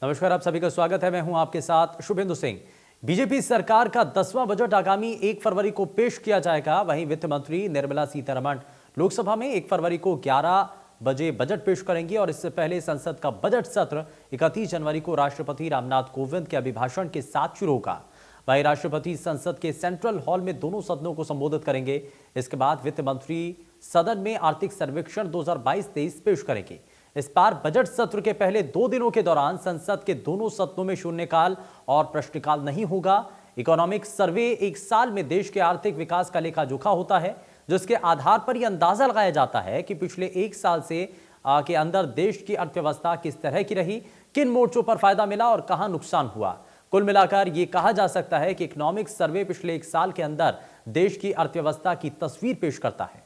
नमस्कार, आप सभी का स्वागत है। मैं हूं आपके साथ शुभेंदु सिंह। बीजेपी सरकार का 10वां बजट आगामी 1 फरवरी को पेश किया जाएगा। वहीं वित्त मंत्री निर्मला सीतारमण लोकसभा में 1 फरवरी को 11 बजे बजट पेश करेंगी और इससे पहले संसद का बजट सत्र 31 जनवरी को राष्ट्रपति रामनाथ कोविंद के अभिभाषण के साथ शुरू होगा। वहीं राष्ट्रपति संसद के सेंट्रल हॉल में दोनों सदनों को संबोधित करेंगे। इसके बाद वित्त मंत्री सदन में आर्थिक सर्वेक्षण 2022-23 पेश करेंगे। इस बार बजट सत्र के पहले 2 दिनों के दौरान संसद के दोनों सदनों में शून्यकाल और प्रश्नकाल नहीं होगा। इकोनॉमिक सर्वे एक साल में देश के आर्थिक विकास का लेखा जोखा होता है, जिसके आधार पर यह अंदाजा लगाया जाता है कि पिछले 1 साल से के अंदर देश की अर्थव्यवस्था किस तरह की रही, किन मोर्चों पर फायदा मिला और कहां नुकसान हुआ। कुल मिलाकर यह कहा जा सकता है कि इकोनॉमिक सर्वे पिछले 1 साल के अंदर देश की अर्थव्यवस्था की तस्वीर पेश करता है।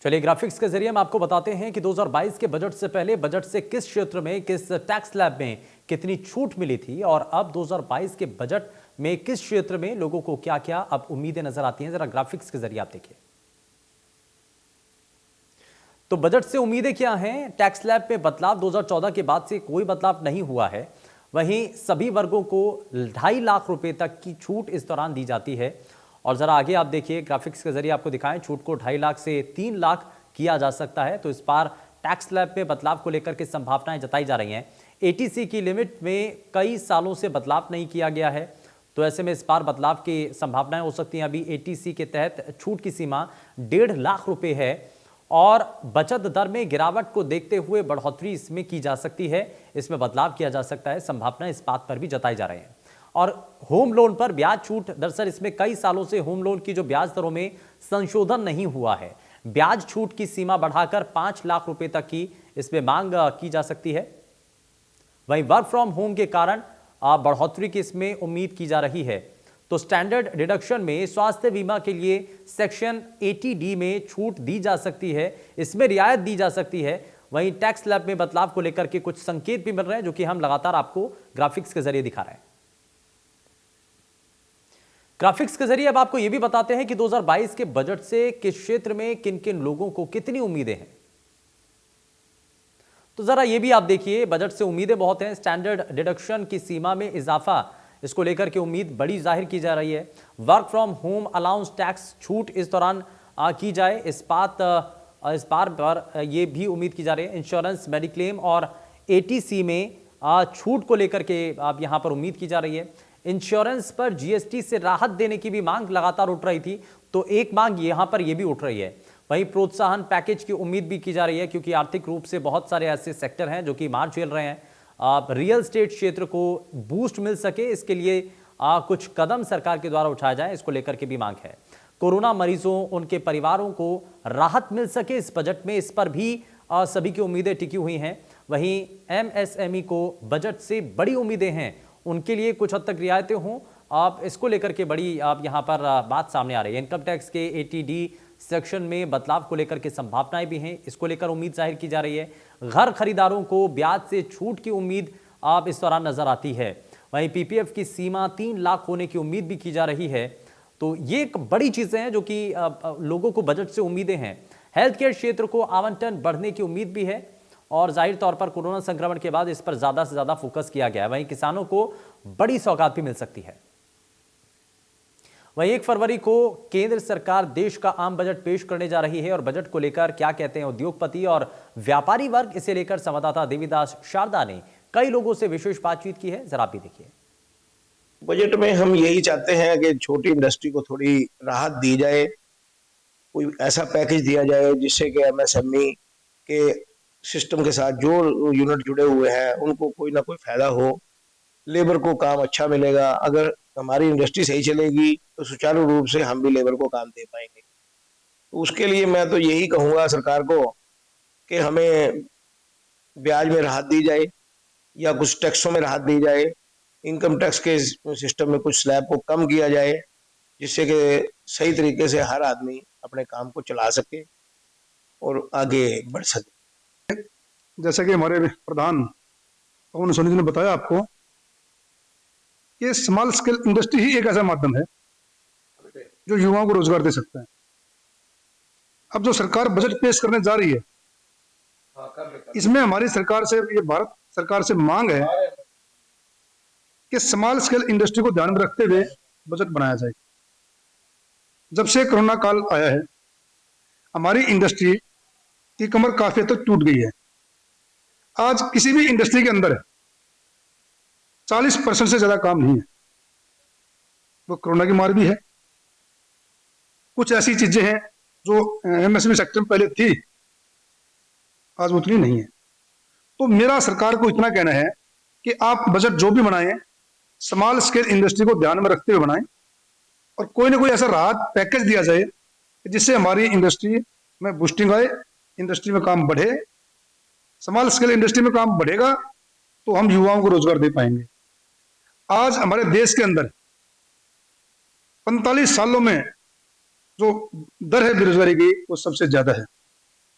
चलिए, ग्राफिक्स के जरिए हम आपको बताते हैं कि 2022 के बजट से पहले बजट से किस क्षेत्र में, किस टैक्स स्लैब में कितनी छूट मिली थी और अब 2022 के बजट में किस क्षेत्र में लोगों को क्या क्या अब उम्मीदें नजर आती हैं। जरा ग्राफिक्स के जरिए आप देखिए। तो बजट से उम्मीदें क्या हैं? टैक्स स्लैब में बदलाव 2014 के बाद से कोई बदलाव नहीं हुआ है। वहीं सभी वर्गों को 2.5 लाख रुपए तक की छूट इस दौरान दी जाती है। और जरा आगे आप देखिए, ग्राफिक्स के जरिए आपको दिखाएं, छूट को 2.5 लाख से 3 लाख किया जा सकता है। तो इस बार टैक्स स्लैब में बदलाव को लेकर के संभावनाएं जताई जा रही हैं। एटीसी की लिमिट में कई सालों से बदलाव नहीं किया गया है, तो ऐसे में इस बार बदलाव की संभावनाएं हो सकती हैं। अभी एटीसी के तहत छूट की सीमा 1.5 लाख रुपए है और बचत दर में गिरावट को देखते हुए बढ़ोतरी इसमें की जा सकती है, इसमें बदलाव किया जा सकता है। संभावना इस बात पर भी जताई जा रही है। और होम लोन पर ब्याज छूट, दरअसल इसमें कई सालों से होम लोन की जो ब्याज दरों में संशोधन नहीं हुआ है। ब्याज छूट की सीमा बढ़ाकर 5 लाख रुपए तक की इसमें मांग की जा सकती है। वहीं वर्क फ्रॉम होम के कारण बढ़ोतरी की इसमें उम्मीद की जा रही है। तो स्टैंडर्ड डिडक्शन में स्वास्थ्य बीमा के लिए सेक्शन 80D में छूट दी जा सकती है, इसमें रियायत दी जा सकती है। वहीं टैक्स स्लैब में बदलाव को लेकर के कुछ संकेत भी मिल रहे हैं, जो कि हम लगातार आपको ग्राफिक्स के जरिए दिखा रहे हैं। ग्राफिक्स के जरिए अब आपको यह भी बताते हैं कि 2022 के बजट से किस क्षेत्र में किन किन लोगों को कितनी उम्मीदें हैं। तो जरा ये भी आप देखिए, बजट से उम्मीदें बहुत हैं। स्टैंडर्ड डिडक्शन की सीमा में इजाफा, इसको लेकर के उम्मीद बड़ी जाहिर की जा रही है। Work from home allowance tax छूट इस दौरान की जाए, इस बार पर यह भी उम्मीद की जा रही है। इंश्योरेंस, मेडिक्लेम और एटीसी में छूट को लेकर के अब यहां पर उम्मीद की जा रही है। इंश्योरेंस पर जीएसटी से राहत देने की भी मांग लगातार उठ रही थी, तो एक मांग यहां पर यह भी उठ रही है। वहीं प्रोत्साहन पैकेज की उम्मीद भी की जा रही है, क्योंकि आर्थिक रूप से बहुत सारे ऐसे सेक्टर हैं जो कि मार झेल रहे हैं। रियल स्टेट क्षेत्र को बूस्ट मिल सके, इसके लिए कुछ कदम सरकार के द्वारा उठाया जाए, इसको लेकर के भी मांग है। कोरोना मरीजों, उनके परिवारों को राहत मिल सके इस बजट में, इस पर भी सभी की उम्मीदें टिकी हुई हैं। वहीं एमएसएमई को बजट से बड़ी उम्मीदें हैं, उनके लिए कुछ हद तक रियायतें हों, आप इसको लेकर के बड़ी आप यहां पर बात सामने आ रही है। इनकम टैक्स के 80D सेक्शन में बदलाव को लेकर के संभावनाएं भी हैं, इसको लेकर उम्मीद जाहिर की जा रही है। घर खरीदारों को ब्याज से छूट की उम्मीद आप इस दौरान नजर आती है। वहीं पीपीएफ की सीमा 3 लाख होने की उम्मीद भी की जा रही है। तो ये एक बड़ी चीजें हैं जो कि लोगों को बजट से उम्मीदें हैं। हेल्थ केयर क्षेत्र को आवंटन बढ़ने की उम्मीद भी है और जाहिर तौर पर कोरोना संक्रमण के बाद इस पर ज्यादा से ज्यादा फोकस किया गया है। वहीं किसानों को बड़ी सौगात भी मिल सकती है। वहीं 1 फरवरी को केंद्र सरकार देश का आम बजट पेश करने जा रही है और बजट को लेकर क्या कहते हैं उद्योगपति और व्यापारी वर्ग, इसे लेकर संवाददाता देवीदास शारदा ने कई लोगों से विशेष बातचीत की है। जरा भी देखिए। बजट में हम यही चाहते हैं कि छोटी इंडस्ट्री को थोड़ी राहत दी जाए, कोई ऐसा पैकेज दिया जाए जिससे कि एमएसएमई के सिस्टम के साथ जो यूनिट जुड़े हुए हैं उनको कोई ना कोई फायदा हो, लेबर को काम अच्छा मिलेगा। अगर हमारी इंडस्ट्री सही चलेगी तो सुचारू रूप से हम भी लेबर को काम दे पाएंगे। तो उसके लिए मैं तो यही कहूंगा सरकार को कि हमें ब्याज में राहत दी जाए या कुछ टैक्सों में राहत दी जाए, इनकम टैक्स के सिस्टम में कुछ स्लैब को कम किया जाए, जिससे कि सही तरीके से हर आदमी अपने काम को चला सके और आगे बढ़ सके। जैसे कि हमारे प्रधान पवन सोनी जी ने बताया आपको कि स्मॉल स्केल इंडस्ट्री ही एक ऐसा माध्यम है जो युवाओं को रोजगार दे सकता है। अब जो सरकार बजट पेश करने जा रही है, इसमें हमारी सरकार से, ये भारत सरकार से मांग है कि स्मॉल स्केल इंडस्ट्री को ध्यान में रखते हुए बजट बनाया जाए। जब से कोरोना काल आया है, हमारी इंडस्ट्री की कमर काफी हद तक टूट गई है। आज किसी भी इंडस्ट्री के अंदर 40% से ज्यादा काम नहीं है। वो कोरोना की मार भी है। कुछ ऐसी चीजें हैं जो एमएसएमई सेक्टर में पहले थी, आज उतनी नहीं है। तो मेरा सरकार को इतना कहना है कि आप बजट जो भी बनाएं, स्मॉल स्केल इंडस्ट्री को ध्यान में रखते हुए बनाएं और कोई ना कोई ऐसा राहत पैकेज दिया जाए जिससे हमारी इंडस्ट्री में बूस्टिंग आए, इंडस्ट्री में काम बढ़े। स्मॉल स्केल इंडस्ट्री में काम बढ़ेगा तो हम युवाओं को रोजगार दे पाएंगे। आज हमारे देश के अंदर 45 सालों में जो दर है बेरोजगारी की, वो सबसे ज्यादा है।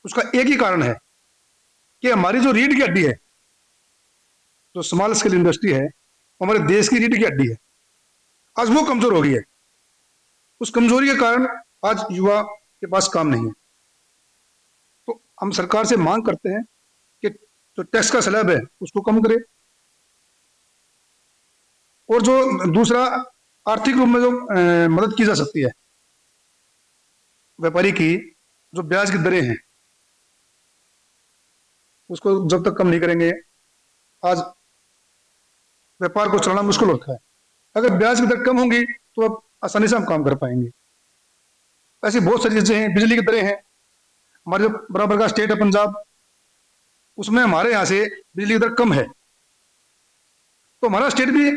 उसका एक ही कारण है कि हमारी जो रीढ़ की हड्डी है, जो स्मॉल स्केल इंडस्ट्री है, हमारे देश की रीढ़ की हड्डी है, आज वो कमजोर हो गई है। उस कमजोरी के कारण आज युवा के पास काम नहीं है। तो हम सरकार से मांग करते हैं कि जो टैक्स का स्लैब है उसको कम करे, और जो दूसरा आर्थिक रूप में जो मदद की जा सकती है व्यापारी की, जो ब्याज की दरें हैं, उसको जब तक कम नहीं करेंगे, आज व्यापार को चलाना मुश्किल होता है। अगर ब्याज की दर कम होंगी तो अब आसानी से हम काम कर पाएंगे। ऐसी बहुत सारी चीजें हैं। बिजली की दरें हैं, हमारे जो बराबर का स्टेट है पंजाब, उसमें हमारे यहाँ से बिजली की दर कम है, तो हमारा स्टेट भी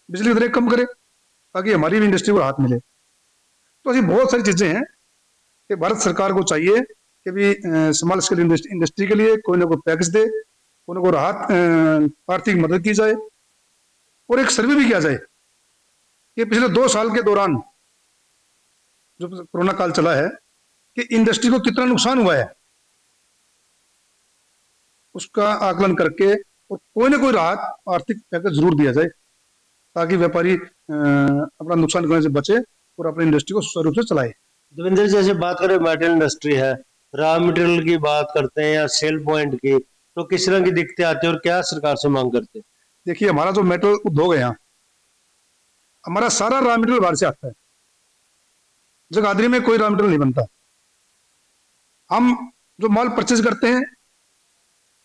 बिजली की दरें कम करे ताकि हमारी भी इंडस्ट्री को राहत मिले। तो ऐसी बहुत सारी चीजें हैं कि भारत सरकार को चाहिए कि भी स्मॉल स्केल इंडस्ट्री के लिए कोई ना कोई पैकेज दे, कोई ना कोई राहत, आर्थिक मदद की जाए, और एक सर्वे भी किया जाए कि पिछले 2 साल के दौरान जो कोरोना काल चला है कि इंडस्ट्री को कितना नुकसान हुआ है, उसका आकलन करके और कोई ना कोई राहत, आर्थिक पैकेज जरूर दिया जाए ताकि व्यापारी अपना नुकसान करने से बचे और अपनी इंडस्ट्री को सुचारू रूप से चलाए। देवेंद्र, जैसे बात करें मेटल इंडस्ट्री है, रॉ मटेरियल की बात करते हैं या सेल पॉइंट की, तो किस तरह की दिक्कतें आती है और क्या सरकार से मांग करते हैं? देखिए, हमारा जो मेटल उद्योग है, यहाँ हमारा सारा रॉ मटेरियल बाहर से आता है। जगाधरी में कोई रॉ मटेरियल नहीं बनता। हम जो माल परचेज करते हैं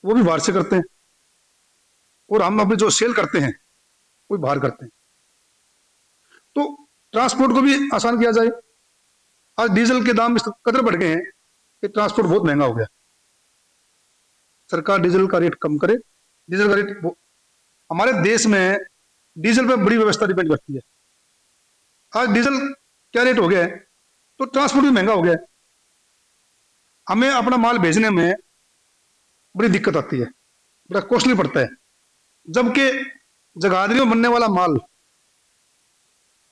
वो भी बाहर से करते हैं, और हम अभी जो सेल करते हैं वो भी बाहर करते हैं। तो ट्रांसपोर्ट को भी आसान किया जाए। आज डीजल के दाम इस कदर बढ़ गए हैं कि ट्रांसपोर्ट बहुत महंगा हो गया। सरकार डीजल का रेट कम करे। डीजल का रेट, हमारे देश में डीजल पे बड़ी व्यवस्था डिपेंड करती है। आज डीजल क्या रेट हो गया है, तो ट्रांसपोर्ट भी महंगा हो गया है। हमें अपना माल भेजने में बड़ी दिक्कत आती है, बड़ा कॉस्टली पड़ता है। जबकि जगाधरी में बनने वाला माल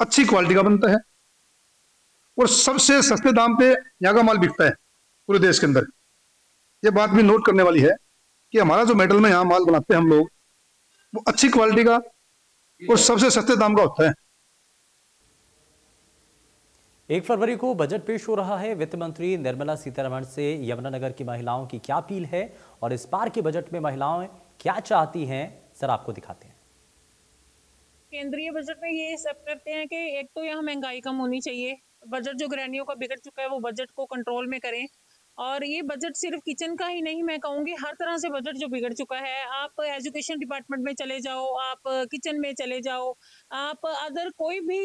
अच्छी क्वालिटी का बनता है और सबसे सस्ते दाम पे यहाँ का माल बिकता है पूरे देश के अंदर। ये बात भी नोट करने वाली है कि हमारा जो मेटल में यहाँ माल बनाते हैं हम लोग, वो अच्छी क्वालिटी का और सबसे सस्ते दाम का होता है। 1 फरवरी को बजट पेश हो रहा है। वित्त मंत्री निर्मला सीतारमण से यमुनानगर की महिलाओं की क्या अपील है और इस बार के बजट में महिलाएं क्या चाहती हैं, सर आपको दिखाते हैं। केंद्रीय बजट में ये सब करते हैं कि एक तो यहाँ महंगाई कम होनी चाहिए, बजट जो गृहिणियों का बिगड़ चुका है वो बजट को कंट्रोल में करें। और ये बजट सिर्फ किचन का ही नहीं, मैं कहूँगी हर तरह से बजट जो बिगड़ चुका है। आप एजुकेशन डिपार्टमेंट में चले जाओ, आप किचन में चले जाओ, आप अदर कोई भी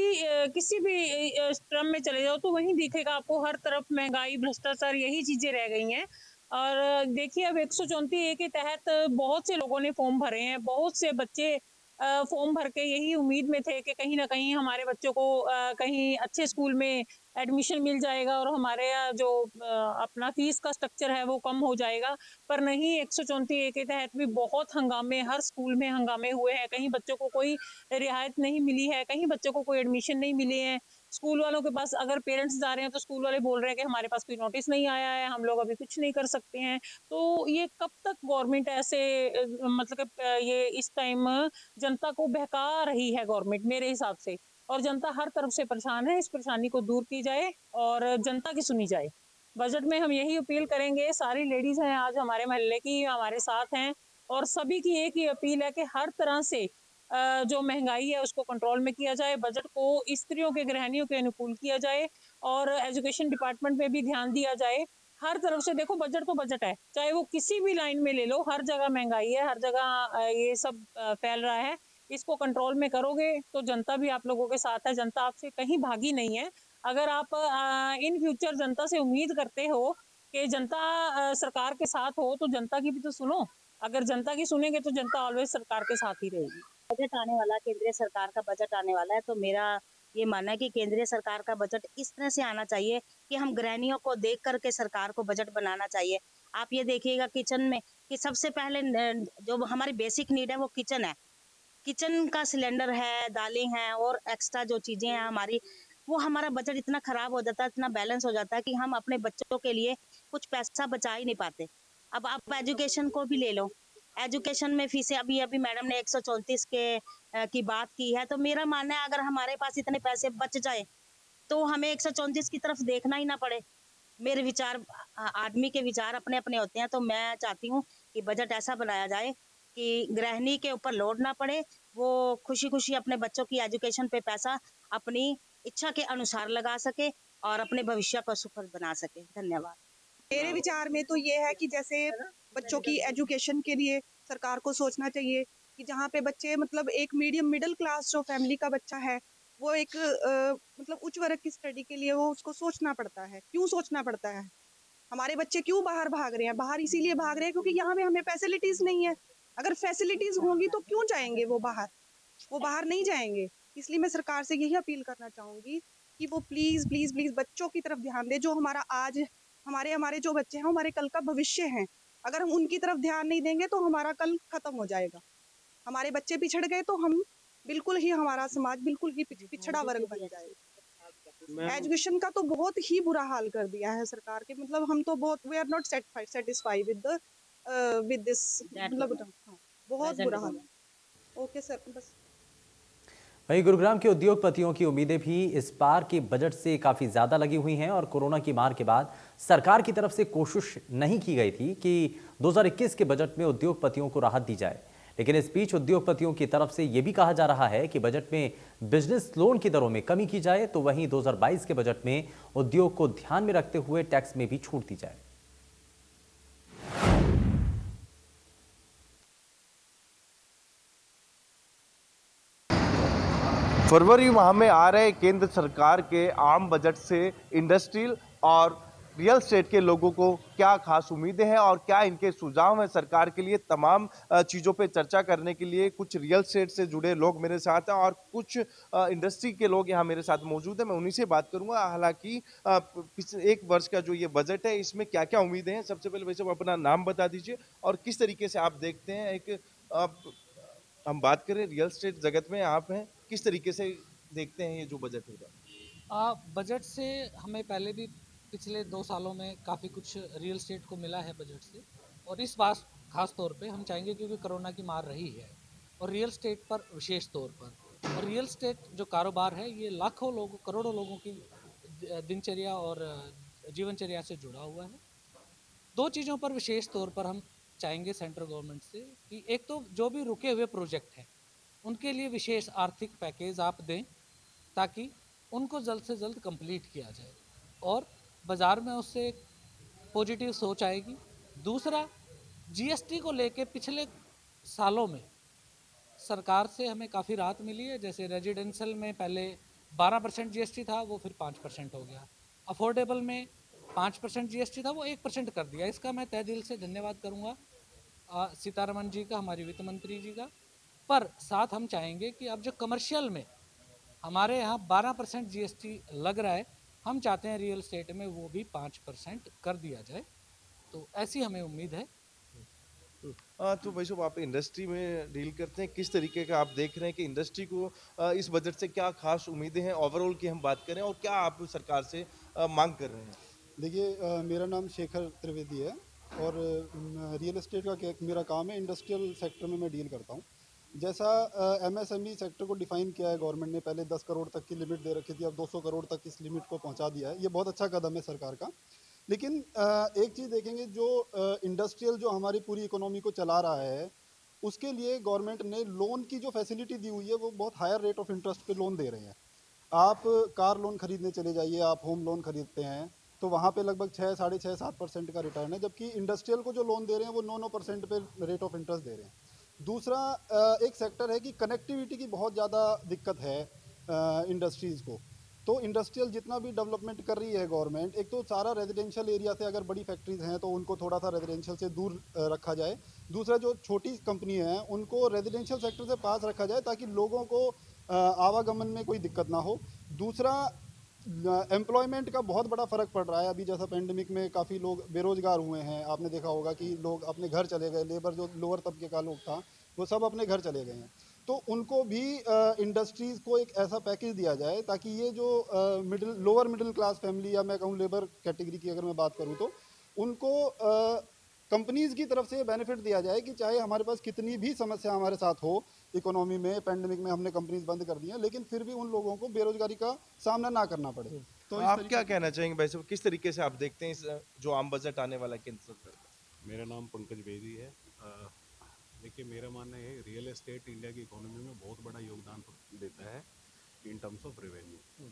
किसी भी स्ट्रम में चले जाओ, तो वहीं दिखेगा आपको हर तरफ महंगाई, भ्रष्टाचार, यही चीजें रह गई हैं। और देखिए, अब 134A के तहत बहुत से लोगों ने फॉर्म भरे हैं, बहुत से बच्चे फॉर्म भर के यही उम्मीद में थे कि कहीं ना कहीं हमारे बच्चों को कहीं अच्छे स्कूल में एडमिशन मिल जाएगा और हमारे यहाँ जो अपना फीस का स्ट्रक्चर है वो कम हो जाएगा। पर नहीं, 134A के तहत भी बहुत हंगामे, हर स्कूल में हंगामे हुए हैं। कहीं बच्चों को कोई रियायत नहीं मिली है, कहीं बच्चों को कोई एडमिशन नहीं मिले हैं। स्कूल वालों के पास अगर पेरेंट्स जा रहे हैं तो स्कूल वाले बोल रहे हैं कि हमारे पास कोई नोटिस नहीं आया है, हम लोग अभी कुछ नहीं कर सकते हैं। तो ये कब तक गवर्नमेंट ऐसे मतलब कि ये इस टाइम जनता को बहका रही है गवर्नमेंट मेरे हिसाब से। और जनता हर तरफ से परेशान है, इस परेशानी को दूर की जाए और जनता की सुनी जाए। बजट में हम यही अपील करेंगे, सारी लेडीज हैं आज हमारे मोहल्ले की, हमारे साथ हैं, और सभी की एक ही अपील है कि हर तरह से जो महंगाई है उसको कंट्रोल में किया जाए, बजट को स्त्रियों के गृहिणियों के अनुकूल किया जाए और एजुकेशन डिपार्टमेंट में भी ध्यान दिया जाए। हर तरफ से देखो, बजट तो बजट है, चाहे वो किसी भी लाइन में ले लो, हर जगह महंगाई है, हर जगह ये सब फैल रहा है। इसको कंट्रोल में करोगे तो जनता भी आप लोगों के साथ है, जनता आपसे कहीं भागी नहीं है। अगर आप इन फ्यूचर जनता से उम्मीद करते हो कि जनता सरकार के साथ हो, तो जनता की भी तो सुनो। अगर जनता की सुनेंगे तो जनता ऑलवेज सरकार के साथ ही रहेगी। बजट आने वाला, केंद्रीय सरकार का बजट आने वाला है, तो मेरा ये मानना है कि केंद्रीय सरकार का बजट इस तरह से आना चाहिए कि हम गृहिणियों को देख करके सरकार को बजट बनाना चाहिए। आप ये देखिएगा किचन में कि सबसे पहले जो हमारी बेसिक नीड है वो किचन है। किचन का सिलेंडर है, दालें हैं और एक्स्ट्रा जो चीजें हैं हमारी, वो हमारा बजट इतना खराब हो जाता है, इतना बैलेंस हो जाता है कि हम अपने बच्चों के लिए कुछ पैसा बचा ही नहीं पाते। अब आप एजुकेशन को भी ले लो, एजुकेशन में फीसें अभी अभी मैडम ने 134 की बात की है, तो मेरा मानना है अगर हमारे पास इतने पैसे बच जाए तो हमें 134 की तरफ देखना ही ना पड़े। मेरे विचार, आदमी के विचार अपने अपने होते हैं, तो मैं चाहती हूँ कि बजट ऐसा बनाया जाए कि गृहिणी के ऊपर लोड ना पड़े, वो खुशी खुशी अपने बच्चों की एजुकेशन पे पैसा अपनी इच्छा के अनुसार लगा सके और अपने भविष्य को सुखद बना सके। धन्यवाद। मेरे विचार में तो ये है कि जैसे बच्चों की एजुकेशन के लिए सरकार को सोचना चाहिए कि जहाँ पे बच्चे मतलब एक मीडियम मिडिल क्लास जो फैमिली का बच्चा है, वो एक मतलब उच्च वर्ग की स्टडी के लिए वो उसको सोचना पड़ता है। क्यों सोचना पड़ता है? हमारे बच्चे क्यों बाहर भाग रहे हैं? बाहर इसीलिए भाग रहे हैं क्योंकि यहाँ पे हमें फैसिलिटीज नहीं है। अगर फैसिलिटीज होंगी तो क्यों जाएंगे वो बाहर? वो बाहर नहीं जाएंगे। इसलिए मैं सरकार से यही अपील करना चाहूंगी कि वो प्लीज प्लीज प्लीज बच्चों की तरफ ध्यान दे। जो हमारा आज हमारे जो बच्चे हैं हमारे कल का भविष्य हैं। अगर हम उनकी तरफ ध्यान नहीं देंगे तो हमारा कल खत्म हो जाएगा। हमारे बच्चे पिछड़ गए तो हम बिल्कुल ही, हमारा समाज बिल्कुल ही पिछड़ा वर्ग बन जाएगा। एजुकेशन का तो बहुत ही बुरा हाल कर दिया है सरकार के, मतलब हम तो बहुत, we are not satisfied with this, मतलब बहुत बुरा हाल है। ओके सर, बस। वहीं गुरुग्राम के उद्योगपतियों की उम्मीदें भी इस बार के बजट से काफ़ी ज़्यादा लगी हुई हैं और कोरोना की मार के बाद सरकार की तरफ से कोशिश नहीं की गई थी कि 2021 के बजट में उद्योगपतियों को राहत दी जाए। लेकिन इस बीच उद्योगपतियों की तरफ से यह भी कहा जा रहा है कि बजट में बिजनेस लोन की दरों में कमी की जाए, तो वहीं 2022 के बजट में उद्योग को ध्यान में रखते हुए टैक्स में भी छूट दी जाए। फरवरी माह में आ रहे केंद्र सरकार के आम बजट से इंडस्ट्रियल और रियल एस्टेट के लोगों को क्या खास उम्मीदें हैं और क्या इनके सुझाव हैं सरकार के लिए। तमाम चीज़ों पे चर्चा करने के लिए कुछ रियल एस्टेट से जुड़े लोग मेरे साथ हैं और कुछ इंडस्ट्री के लोग यहाँ मेरे साथ मौजूद हैं। मैं उन्हीं से बात करूंगा। हालांकि पिछले एक वर्ष का जो ये बजट है इसमें क्या क्या उम्मीदें हैं, सबसे पहले वैसे अपना नाम बता दीजिए और किस तरीके से आप देखते हैं। एक हम बात करें रियल एस्टेट जगत में आप हैं, किस तरीके से देखते हैं ये जो बजट होगा? बजट से हमें पहले भी पिछले 2 सालों में काफ़ी कुछ रियल एस्टेट को मिला है बजट से, और इस बार खास तौर पे हम चाहेंगे क्योंकि कोरोना की मार रही है और रियल एस्टेट पर विशेष तौर पर, और रियल एस्टेट जो कारोबार है ये लाखों लोगों, करोड़ों लोगों की दिनचर्या और जीवनचर्या से जुड़ा हुआ है। 2 चीज़ों पर विशेष तौर पर हम चाहेंगे सेंट्रल गवर्नमेंट से कि एक तो जो भी रुके हुए प्रोजेक्ट हैं उनके लिए विशेष आर्थिक पैकेज आप दें ताकि उनको जल्द से जल्द कंप्लीट किया जाए और बाज़ार में उससे एक पॉजिटिव सोच आएगी। दूसरा, जीएसटी को लेके पिछले सालों में सरकार से हमें काफ़ी राहत मिली है। जैसे रेजिडेंशियल में पहले 12% जीएसटी था, वो फिर 5% हो गया। अफोर्डेबल में 5% जीएसटी था, वो 1% कर दिया। इसका मैं तहे दिल से धन्यवाद करूँगा सीतारमण जी का, हमारी वित्त मंत्री जी का। पर साथ हम चाहेंगे कि अब जो कमर्शियल में हमारे यहाँ 12% जीएसटी लग रहा है, हम चाहते हैं रियल एस्टेट में वो भी 5% कर दिया जाए। तो ऐसी हमें उम्मीद है। तो भाई साहब आप इंडस्ट्री में डील करते हैं, किस तरीके का आप देख रहे हैं कि इंडस्ट्री को इस बजट से क्या खास उम्मीदें हैं ओवरऑल की हम बात करें, और क्या आप सरकार से मांग कर रहे हैं? देखिए, मेरा नाम शेखर त्रिवेदी है और रियल एस्टेट का मेरा काम है। इंडस्ट्रियल सेक्टर में मैं डील करता हूँ। जैसा एमएसएमई सेक्टर को डिफाइन किया है गवर्नमेंट ने, पहले 10 करोड़ तक की लिमिट दे रखी थी, अब 200 करोड़ तक इस लिमिट को पहुंचा दिया है। ये बहुत अच्छा कदम है सरकार का। लेकिन एक चीज़ देखेंगे, जो इंडस्ट्रियल जो हमारी पूरी इकोनॉमी को चला रहा है, उसके लिए गवर्नमेंट ने लोन की जो फैसिलिटी दी हुई है वो बहुत हायर रेट ऑफ इंटरेस्ट पे लोन दे रहे हैं। आप कार लोन खरीदने चले जाइए, आप होम लोन खरीदते हैं तो वहाँ पे लगभग 6, 6.5, 7% का रिटर्न है, जबकि इंडस्ट्रियल को जो लोन दे रहे हैं वो 9% पे रेट ऑफ इंटरेस्ट दे रहे हैं। दूसरा एक सेक्टर है कि कनेक्टिविटी की बहुत ज़्यादा दिक्कत है इंडस्ट्रीज़ को। तो इंडस्ट्रियल जितना भी डेवलपमेंट कर रही है गवर्नमेंट, एक तो सारा रेजिडेंशियल एरिया से, अगर बड़ी फैक्ट्रीज हैं तो उनको थोड़ा सा रेजिडेंशियल से दूर रखा जाए। दूसरा, जो छोटी कंपनी हैं उनको रेजिडेंशियल सेक्टर से पास रखा जाए ताकि लोगों को आवागमन में कोई दिक्कत ना हो। दूसरा, एम्प्लॉयमेंट का बहुत बड़ा फ़र्क पड़ रहा है। अभी जैसा पेंडेमिक में काफ़ी लोग बेरोज़गार हुए हैं, आपने देखा होगा कि लोग अपने घर चले गए, लेबर जो लोअर तबके का लोग था वो सब अपने घर चले गए हैं। तो उनको भी इंडस्ट्रीज़ को एक ऐसा पैकेज दिया जाए ताकि ये जो लोअर मिडिल क्लास फैमिली, या मैं कहूँ लेबर कैटेगरी की अगर मैं बात करूँ, तो उनको कंपनीज़ की तरफ से बेनिफिट दिया जाए कि चाहे हमारे पास कितनी भी समस्या हमारे साथ हो इकोनॉमी में, पेंडेमिक में हमने कंपनीज बंद कर दी हैं, लेकिन फिर भी उन लोगों को बेरोजगारी का सामना ना करना पड़े। तो आप क्या कहना चाहेंगे भाई साहब, किस तरीके से आप देखते हैं इस जो आम बजट आने वाला है केंद्र सरकार का? मेरा नाम पंकज बेदी है। देखिए, मेरा मानना है रियल एस्टेट इंडिया की इकोनॉमी में बहुत बड़ा योगदान देता है इन टर्म्स ऑफ रेवेन्यू।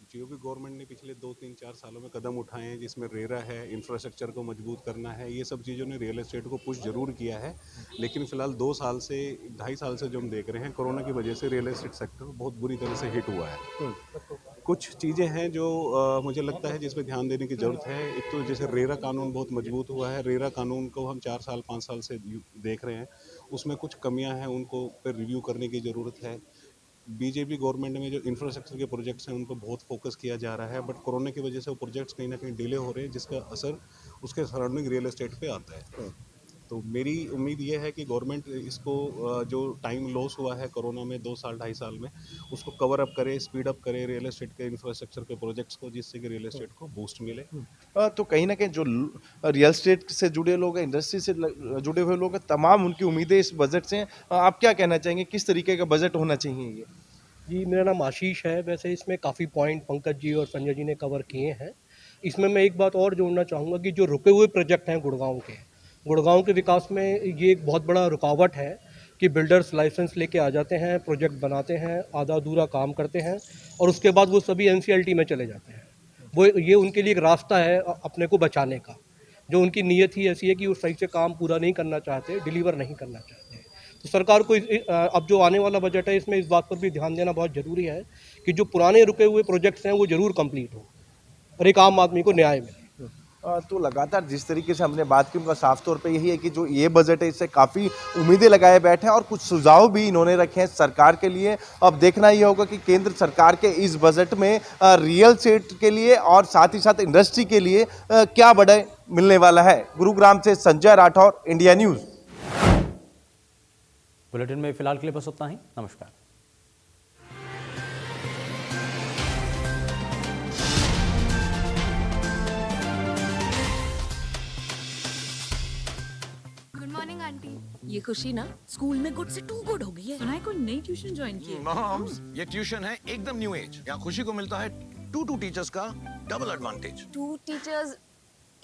जो भी गवर्नमेंट ने पिछले 2-3-4 सालों में कदम उठाए हैं, जिसमें रेरा है, इंफ्रास्ट्रक्चर को मजबूत करना है, ये सब चीज़ों ने रियल एस्टेट को पुश जरूर किया है। लेकिन फिलहाल 2 साल से 2.5 साल से जो हम देख रहे हैं, कोरोना की वजह से रियल एस्टेट सेक्टर बहुत बुरी तरह से हिट हुआ है। कुछ चीज़ें हैं जो मुझे लगता है जिसमें ध्यान देने की ज़रूरत है। एक तो जैसे रेरा कानून बहुत मजबूत हुआ है, रेरा कानून को हम 4 साल 5 साल से देख रहे हैं, उसमें कुछ कमियां हैं, उनको पर रिव्यू करने की ज़रूरत है। बीजेपी गवर्नमेंट में जो इंफ्रास्ट्रक्चर के प्रोजेक्ट्स हैं उन पर बहुत फोकस किया जा रहा है, बट कोरोना की वजह से वो प्रोजेक्ट्स कहीं ना कहीं डिले हो रहे हैं, जिसका असर उसके सराउंडिंग रियल एस्टेट पे आता है। तो मेरी उम्मीद ये है कि गवर्नमेंट इसको जो टाइम लॉस हुआ है कोरोना में 2 साल 2.5 साल में, उसको कवर अप करे, स्पीड अप करे रियल एस्टेट के इंफ्रास्ट्रक्चर के प्रोजेक्ट्स को, जिससे कि रियल एस्टेट को बूस्ट मिले। तो कहीं ना कहीं जो रियल एस्टेट से जुड़े लोग हैं, इंडस्ट्री से जुड़े हुए लोग हैं, तमाम उनकी उम्मीदें इस बजट से हैं। आप क्या कहना चाहेंगे, किस तरीके का बजट होना चाहिए ये? जी, मेरा नाम आशीष है। वैसे इसमें काफ़ी पॉइंट पंकज जी और संजय जी ने कवर किए हैं। इसमें मैं एक बात और जोड़ना चाहूँगा कि जो रुके हुए प्रोजेक्ट हैं गुड़गांव के विकास में, ये एक बहुत बड़ा रुकावट है कि बिल्डर्स लाइसेंस लेके आ जाते हैं, प्रोजेक्ट बनाते हैं, आधा अधूरा काम करते हैं और उसके बाद वो सभी एनसीएलटी में चले जाते हैं। ये उनके लिए एक रास्ता है अपने को बचाने का। जो उनकी नीयत ही ऐसी है कि वो सही से काम पूरा नहीं करना चाहते, डिलीवर नहीं करना चाहते। तो सरकार को अब जो आने वाला बजट है, इसमें इस बात पर भी ध्यान देना बहुत ज़रूरी है कि जो पुराने रुके हुए प्रोजेक्ट्स हैं वो ज़रूर कंप्लीट हो और एक आम आदमी को न्याय मिले। तो लगातार जिस तरीके से हमने बात की, उनका साफ तौर पे यही है कि जो ये बजट है इससे काफ़ी उम्मीदें लगाए बैठे हैं और कुछ सुझाव भी इन्होंने रखे हैं सरकार के लिए। अब देखना ये होगा कि केंद्र सरकार के इस बजट में रियल एस्टेट के लिए और साथ ही साथ इंडस्ट्री के लिए क्या बड़ा मिलने वाला है। गुरुग्राम से Sanjay Rathore, India news. Bulletin में फिलहाल के लिए बस उतना ही। नमस्कार। Good morning aunty. ये खुशी ना स्कूल में गुड से टू गुड हो गई है। सुना है कोई नई ट्यूशन ज्वाइन की है। मॉम्स, ये ट्यूशन है एकदम न्यू एज। यहाँ खुशी को मिलता है 2 टीचर्स का डबल एडवांटेज। 2 टीचर्स